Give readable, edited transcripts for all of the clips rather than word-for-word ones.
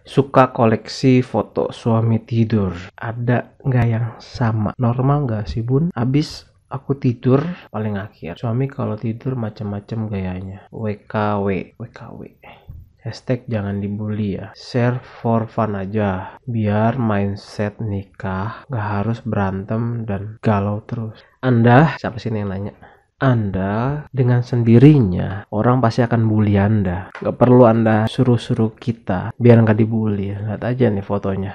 Suka koleksi foto suami tidur. Ada nggak yang sama? Normal nggak sih bun? Abis aku tidur paling akhir. Suami kalau tidur macam-macam gayanya. WKW, WKW. Hashtag jangan dibully ya. Share for fun aja. Biar mindset nikah nggak harus berantem dan galau terus. Anda, siapa sih yang nanya? Anda dengan sendirinya orang pasti akan bully Anda. Gak perlu Anda suruh-suruh kita biar gak dibully. Lihat aja nih fotonya.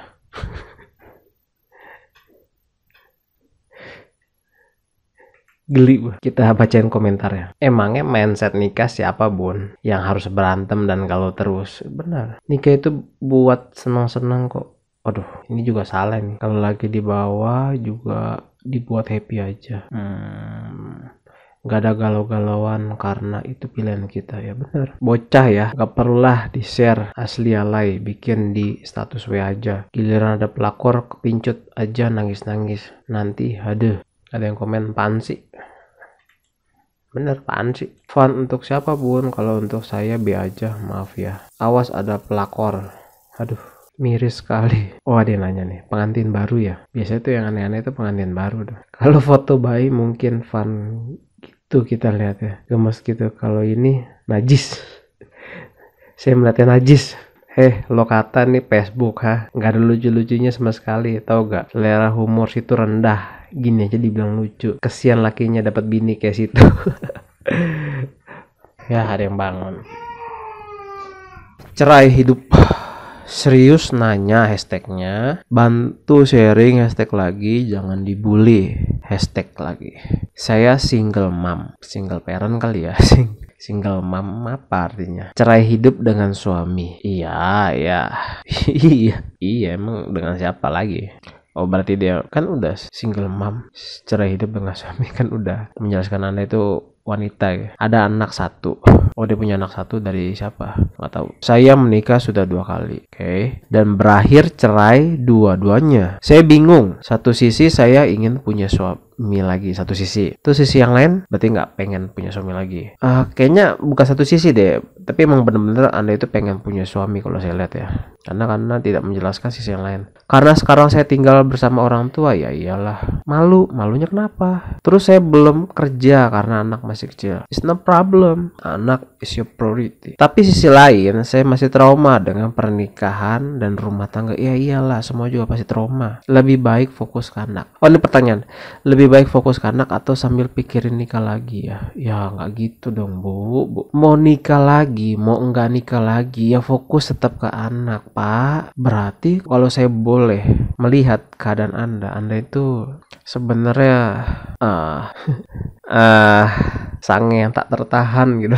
Geli. Kita bacain komentarnya. Emangnya mindset nikah siapa bun yang harus berantem dan galau terus? Benar, nikah itu buat senang-senang kok. Aduh, ini juga salah nih. Kalau lagi di bawah juga dibuat happy aja. Gak ada galau-galauan karena itu pilihan kita. Ya bener, bocah ya, gak perlulah di share asli alay, bikin di status WA aja. Giliran ada pelakor kepincut aja nangis-nangis. Nanti ada yang komen apaan sih. Bener, apaan sih? Fun untuk siapa bun? Kalau untuk saya B aja, maaf ya. Awas ada pelakor. Aduh, miris sekali. Oh, ada yang nanya nih, pengantin baru ya? Biasanya tuh yang aneh-aneh itu pengantin baru tuh. Kalau foto bayi mungkin fun gitu kita lihat ya, gemes gitu. Kalau ini najis. Saya melihatnya najis. Lo kata nih Facebook nggak ada lucu-lucunya sama sekali, tau gak? Selera humor situ rendah. Gini aja dibilang lucu. Kesian lakinya dapat bini kayak situ. Ya ada yang bangun. Cerai hidup. Serius nanya hashtagnya. Bantu sharing hashtag lagi. Jangan dibully hashtag lagi. Saya single mom. Single parent kali ya. Single mom apa artinya? Cerai hidup dengan suami. Iya. Iya emang dengan siapa lagi? Oh berarti dia kan udah single mom. Cerai hidup dengan suami kan udah menjelaskan Anda itu wanita ya. Ada anak 1. Oh dia punya anak 1 dari siapa? Nggak tahu. Saya menikah sudah 2 kali. Oke. Dan berakhir cerai dua-duanya. Saya bingung. Satu sisi saya ingin punya suami lagi, satu sisi. Terus sisi yang lain berarti nggak pengen punya suami lagi. Kayaknya bukan satu sisi deh. Tapi emang bener-bener Anda itu pengen punya suami kalau saya lihat ya. Karena tidak menjelaskan sisi yang lain. Karena sekarang saya tinggal bersama orang tua, ya iyalah. Malunya kenapa? Terus saya belum kerja karena anak masih kecil. It's no problem. Anak is your priority. Tapi sisi lain, saya masih trauma dengan pernikahan dan rumah tangga. Ya iyalah, semua juga pasti trauma. Lebih baik fokus ke anak. Oh ini pertanyaan. Lebih baik fokus ke anak atau sambil pikirin nikah lagi ya? Ya nggak gitu dong bu. Mau nikah lagi, mau enggak nikah lagi, ya fokus tetap ke anak pak. Berarti kalau saya boleh melihat keadaan Anda itu sebenarnya sange yang tak tertahan gitu.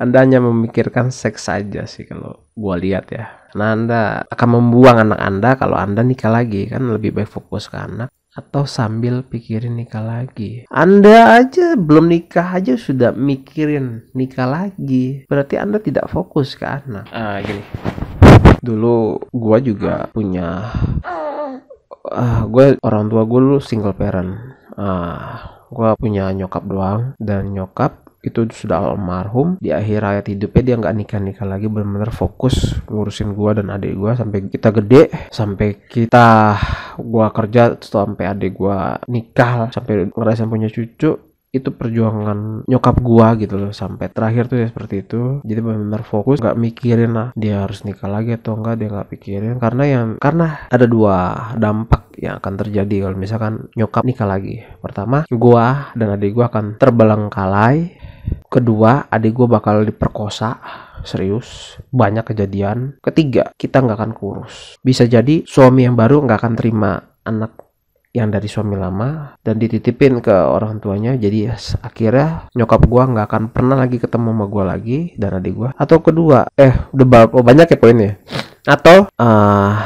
Anda hanya memikirkan seks saja sih kalau gua lihat ya. Karena Anda akan membuang anak Anda kalau Anda nikah lagi. Kan lebih baik fokus ke anak atau sambil pikirin nikah lagi. Anda aja belum nikah aja sudah mikirin nikah lagi. Berarti Anda tidak fokus ke anak. Gini. Dulu gua juga punya gue orang tua gue dulu single parent. Gue punya nyokap doang, dan nyokap itu sudah almarhum. Di akhir hayat hidupnya dia nggak nikah lagi, benar-benar fokus ngurusin gue dan adik gue sampai kita gede, sampai gue kerja, sampai adik gue nikah, sampai ngerasain punya cucu. Itu perjuangan nyokap gua gitu loh sampai terakhir tuh ya seperti itu. Jadi benar-benar fokus, nggak mikirin lah dia harus nikah lagi atau enggak. Dia nggak pikirin karena ada 2 dampak yang akan terjadi kalau misalkan nyokap nikah lagi. Pertama, gua dan adik gua akan terbelengkalai. Kedua, adik gua bakal diperkosa. Serius, banyak kejadian. Ketiga, kita nggak akan kurus. Bisa jadi suami yang baru nggak akan terima anak yang dari suami lama dan dititipin ke orang tuanya. Jadi akhirnya nyokap gua nggak akan pernah lagi ketemu sama gua lagi dan adik gua. Atau kedua, udah banyak ya poinnya. Atau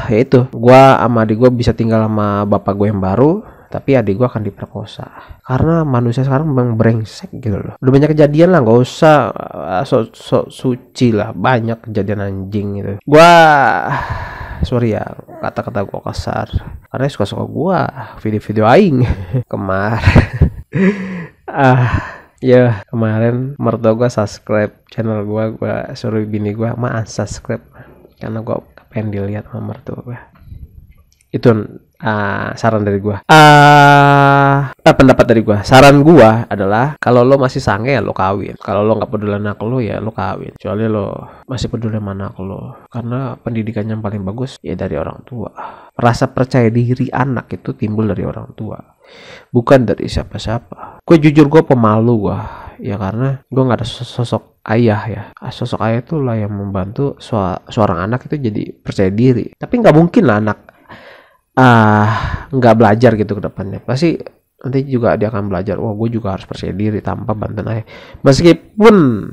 yaitu gua sama adik gua bisa tinggal sama bapak gua yang baru, tapi adik gua akan diperkosa. Karena manusia sekarang memang brengsek gitu loh. Udah banyak kejadian lah, nggak usah sok suci lah, banyak kejadian anjing gitu. Sorry ya kata-kata gue kasar, karena suka-suka gue video-video aing kemarin. Kemarin mertua gue subscribe channel gue suruh bini gue unsubscribe. karena gue pengen dilihat sama mertua gue. Itu saran dari gue. Pendapat dari gue. Saran gue adalah kalau lo masih sange ya lo kawin. Kalau lo nggak peduli anak lo ya lo kawin. Kecuali lo masih peduli sama anak lo. Karena pendidikan yang paling bagus ya dari orang tua. Rasa percaya diri anak itu timbul dari orang tua, bukan dari siapa-siapa. Gue jujur gue pemalu gue. Ya karena gue nggak ada sosok ayah ya. Sosok ayah itu lah yang membantu seorang anak itu jadi percaya diri. Tapi nggak mungkin lah anak nggak belajar gitu ke depannya. Pasti nanti juga dia akan belajar. Gue juga harus percaya diri tanpa bantuan ayah. Meskipun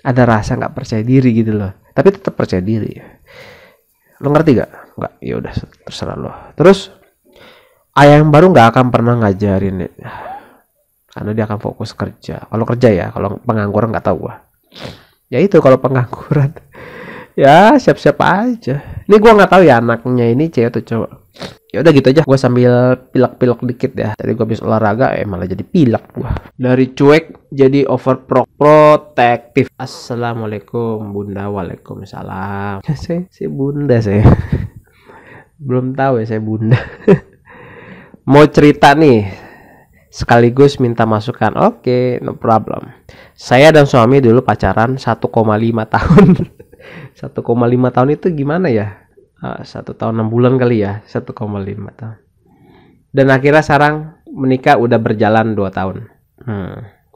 ada rasa nggak percaya diri gitu loh, tapi tetap percaya diri. Lo ngerti gak? Nggak, ya udah terserah lo. Terus ayah yang baru nggak akan pernah ngajarin ya. Karena dia akan fokus kerja. Kalau kerja ya, kalau pengangguran nggak tahu gua. Ya itu kalau pengangguran, ya siap-siap aja. Ini gua nggak tahu ya anaknya ini cewek atau cowok. Ya udah gitu aja. Gua sambil pilek-pilek dikit ya. Tadi gua habis olahraga, malah jadi pilek gua. Dari cuek jadi overprotective. Assalamualaikum bunda, waalaikumsalam. Saya bunda saya. Belum tahu ya saya bunda. Mau cerita nih. Sekaligus minta masukan. Oke, no problem. Saya dan suami dulu pacaran 1,5 tahun. 1,5 tahun itu gimana ya? 1 tahun 6 bulan kali ya. 1,5 tahun. Dan akhirnya sekarang menikah udah berjalan 2 tahun.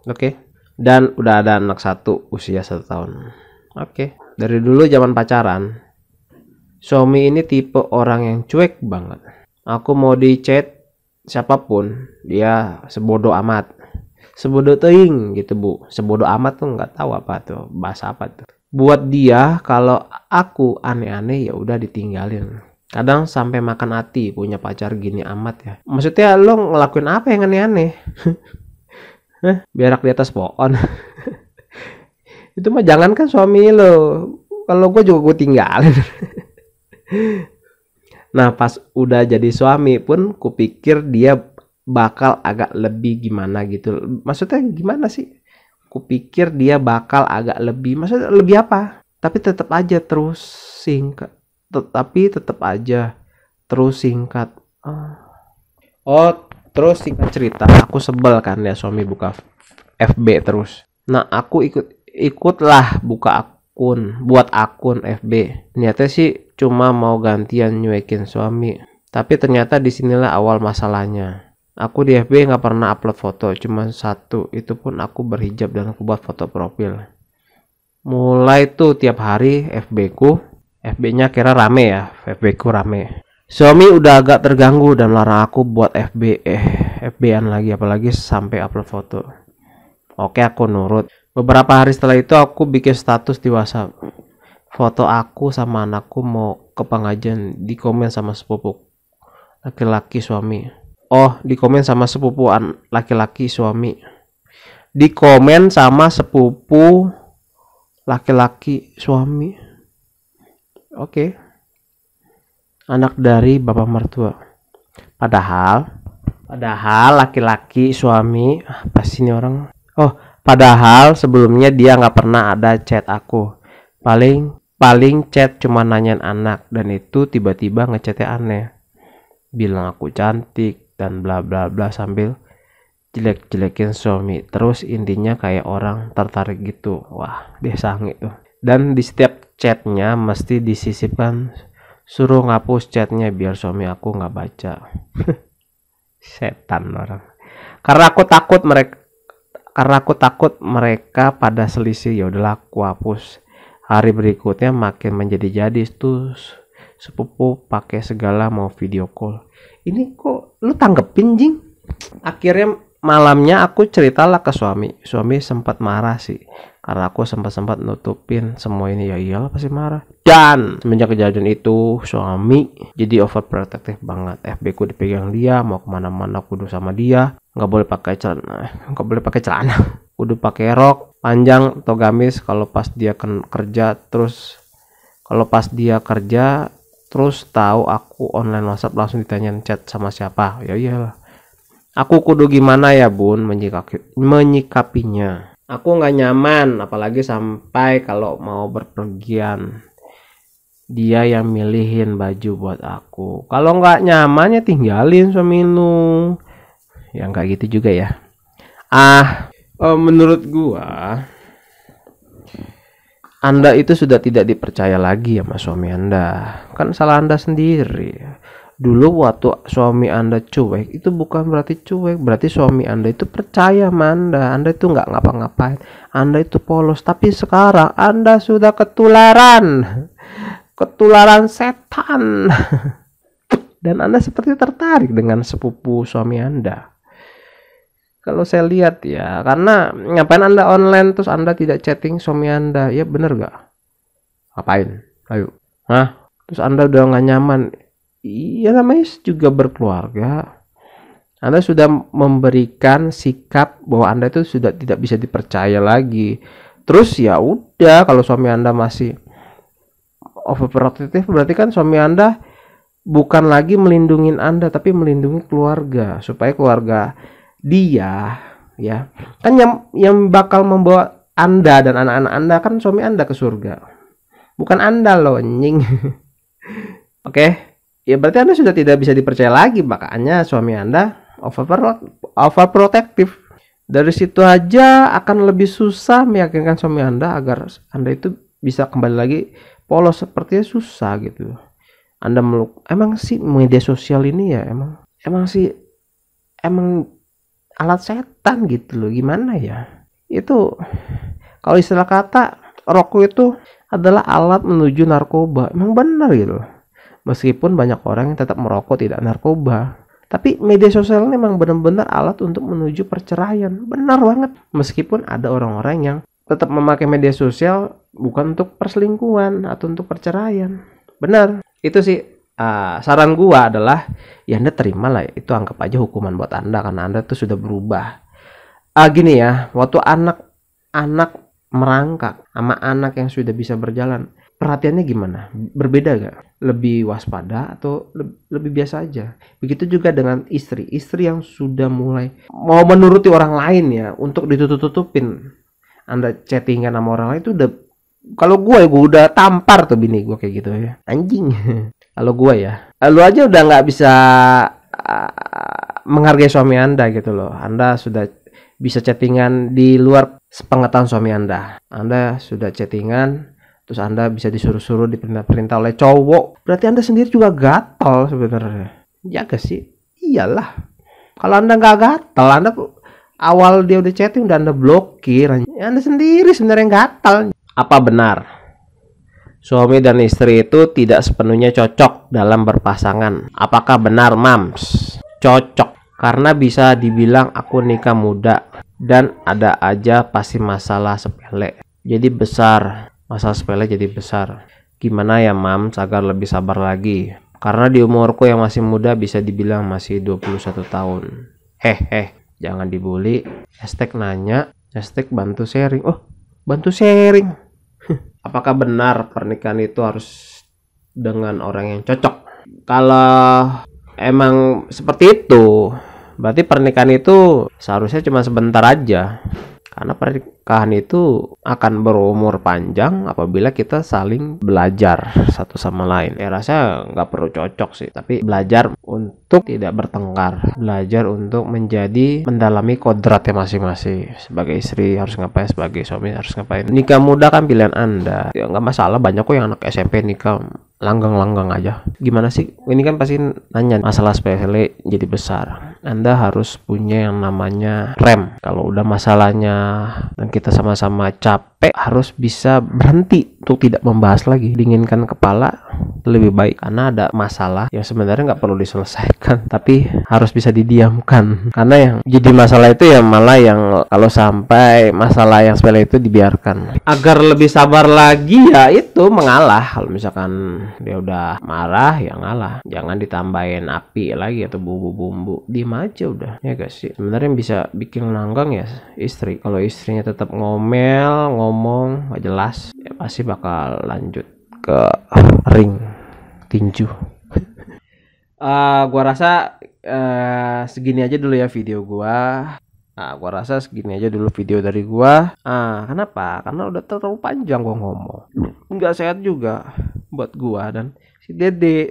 Oke. Dan udah ada anak 1 usia 1 tahun. Oke. Dari dulu zaman pacaran, suami ini tipe orang yang cuek banget. Aku mau di chat siapapun dia sebodoh amat, sebodoh teing gitu bu. Sebodoh amat tuh nggak tahu apa tuh bahasa apa tuh. Buat dia kalau aku aneh-aneh ya udah ditinggalin. Kadang sampai makan hati punya pacar gini amat ya. Maksudnya lo ngelakuin apa yang aneh-aneh? Berak di atas pohon. Itu mah jangankan suami lo, kalau gue juga gue tinggalin. Nah pas udah jadi suami pun kupikir dia bakal agak lebih gimana gitu. Maksudnya gimana sih? Kupikir dia bakal agak lebih, maksudnya lebih apa? Tapi tetap aja terus singkat. Terus singkat cerita, aku sebel kan ya suami buka FB terus. Nah aku ikutlah buka buat akun FB. Niatnya sih cuma mau gantian nyuekin suami. Tapi ternyata disinilah awal masalahnya. Aku di FB nggak pernah upload foto, cuma 1. Itu pun aku berhijab dan aku buat foto profil. Mulai tuh tiap hari FB-nya kira rame ya, FB-ku rame. Suami udah agak terganggu dan larang aku buat FB-an lagi, apalagi sampai upload foto. Oke, aku nurut. Beberapa hari setelah itu aku bikin status di WhatsApp. Foto aku sama anakku mau ke pengajian, di komen sama sepupu laki-laki suami. Di komen sama sepupu laki-laki suami. Di komen sama sepupu laki-laki suami. Oke. Anak dari bapak mertua. Padahal laki-laki suami apa sih ini orang? Padahal sebelumnya dia nggak pernah ada chat aku. Paling chat cuma nanyain anak, dan itu tiba-tiba ngechatnya aneh. Bilang aku cantik dan bla bla bla sambil jelek-jelekin suami. Terus intinya kayak orang tertarik gitu. Wah, dia sange tuh. Dan di setiap chatnya mesti disisipkan suruh ngapus chatnya biar suami aku nggak baca. Setan orang. Karena aku takut mereka pada selisih, ya udahlah aku hapus. Hari berikutnya makin menjadi-jadi tuh sepupu pakai segala mau video call. Ini kok lu tanggepin jing? Akhirnya malamnya aku ceritalah ke suami. Suami sempat marah sih, karena aku sempat nutupin semua ini. Ya iyalah pasti marah. Dan semenjak kejadian itu suami jadi overprotective banget. FB ku dipegang dia, mau kemana-mana kudu sama dia. Nggak boleh pakai celana, kudu pakai rok panjang atau gamis kalau pas dia kerja. Terus tahu aku online WhatsApp langsung ditanyain chat sama siapa. Ya iyalah. Aku kudu gimana ya bun menyikapinya. Aku nggak nyaman, apalagi sampai kalau mau berpergian. Dia yang milihin baju buat aku. Kalau nggak nyaman ya tinggalin suami lu. Ya nggak gitu juga ya. Menurut gua, Anda itu sudah tidak dipercaya lagi sama suami Anda. Kan salah Anda sendiri. Dulu waktu suami Anda cuek, itu bukan berarti cuek, berarti suami Anda itu percaya sama Anda. Anda itu nggak ngapa-ngapain, Anda itu polos. Tapi sekarang Anda sudah ketularan setan. Dan Anda seperti tertarik dengan sepupu suami Anda. Kalau saya lihat ya, karena ngapain Anda online terus Anda tidak chatting suami Anda? Ya bener gak? Ngapain? Ayo. Terus Anda udah gak nyaman. Iya, namanya juga berkeluarga. Anda sudah memberikan sikap bahwa Anda itu sudah tidak bisa dipercaya lagi. Terus ya udah, kalau suami Anda masih overprotective, berarti kan suami Anda bukan lagi melindungi Anda, tapi melindungi keluarga, supaya keluarga dia ya kan yang bakal membawa Anda dan anak-anak Anda kan suami Anda ke surga, bukan Anda loh, anjing. Oke. Ya berarti Anda sudah tidak bisa dipercaya lagi, makanya suami Anda overprotective. Dari situ aja akan lebih susah meyakinkan suami Anda agar Anda itu bisa kembali lagi polos, sepertinya susah gitu. Anda emang sih media sosial ini ya emang alat setan gitu loh. Gimana ya? Itu kalau istilah kata, rokok itu adalah alat menuju narkoba. Emang benar gitu loh. Meskipun banyak orang yang tetap merokok tidak narkoba, tapi media sosial ini memang benar-benar alat untuk menuju perceraian. Benar banget. Meskipun ada orang-orang yang tetap memakai media sosial bukan untuk perselingkuhan atau untuk perceraian. Benar. Itu sih saran gua adalah ya Anda terima lah, itu anggap aja hukuman buat Anda karena Anda tuh sudah berubah. Gini ya, waktu anak merangkak sama anak yang sudah bisa berjalan, perhatiannya gimana? Berbeda gak? Lebih waspada atau lebih biasa aja? Begitu juga dengan istri yang sudah mulai mau menuruti orang lain ya, untuk ditutup-tutupin. Anda chattingan sama orang lain itu udah, kalau gue udah tampar tuh bini gue kayak gitu ya, anjing. Kalau gue ya, lu aja udah nggak bisa menghargai suami Anda gitu loh. Anda sudah bisa chattingan di luar sepengetahuan suami Anda. Anda sudah chattingan, terus Anda bisa disuruh-suruh, diperintah oleh cowok. Berarti Anda sendiri juga gatal sebenarnya. Ya gak sih? Iyalah. Kalau Anda nggak gatal, Anda awal dia udah chatting udah Anda blokir. Anda sendiri sebenarnya gatal. Apa benar suami dan istri itu tidak sepenuhnya cocok dalam berpasangan? Apakah benar, Mams? Cocok. Karena bisa dibilang aku nikah muda dan ada aja pasti masalah sepele jadi besar. Masalah sepele jadi besar. Gimana ya, Mams, agar lebih sabar lagi? Karena di umurku yang masih muda bisa dibilang masih 21 tahun. Jangan dibully. #nanya, #bantu sharing. Oh, bantu sharing. Apakah benar pernikahan itu harus dengan orang yang cocok? Kalau emang seperti itu, berarti pernikahan itu seharusnya cuma sebentar aja. Karena pernikahan itu akan berumur panjang apabila kita saling belajar satu sama lain. Ya rasanya nggak perlu cocok sih, tapi belajar untuk tidak bertengkar, belajar untuk mendalami kodratnya masing-masing. Sebagai istri harus ngapain, sebagai suami harus ngapain. Nikah muda kan pilihan Anda. Ya nggak masalah, banyak kok yang anak SMP nikah langgang-langgang aja. Gimana sih? Ini kan pasti nanya masalah sepele jadi besar. Anda harus punya yang namanya rem. Kalau udah masalahnya dan kita sama-sama capek, harus bisa berhenti untuk tidak membahas lagi. Dinginkan kepala lebih baik, karena ada masalah yang sebenarnya nggak perlu diselesaikan, tapi harus bisa didiamkan. Karena yang jadi masalah itu ya malah yang kalau sampai masalah yang sepele itu dibiarkan. Agar lebih sabar lagi ya itu mengalah. Kalau misalkan dia udah marah ya ngalah, jangan ditambahin api lagi atau bumbu-bumbu, diem aja udah, ya gak sih? Sebenarnya yang bisa bikin langgang ya istri. Kalau istrinya tetap ngomong gak jelas, ya pasti bakal lanjut ke ring tinju. Gua rasa segini aja dulu ya video gua. Gua rasa segini aja dulu video dari gua. Kenapa? Karena udah terlalu panjang gua ngomong, nggak sehat juga. buat gua dan si Dede.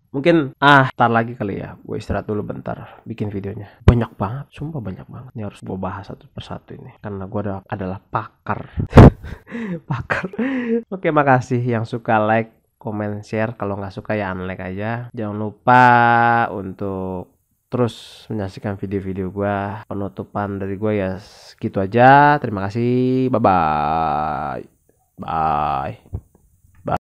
Mungkin tar lagi kali ya, gue istirahat dulu bentar bikin videonya. Banyak banget, sumpah banyak banget. Ini harus gue bahas satu persatu ini karena gue adalah pakar. Pakar. Oke, makasih yang suka like, comment, share. Kalau nggak suka ya unlike aja. Jangan lupa untuk terus menyaksikan video-video gue. Penutupan dari gue ya segitu aja. Terima kasih. Bye bye. Bye.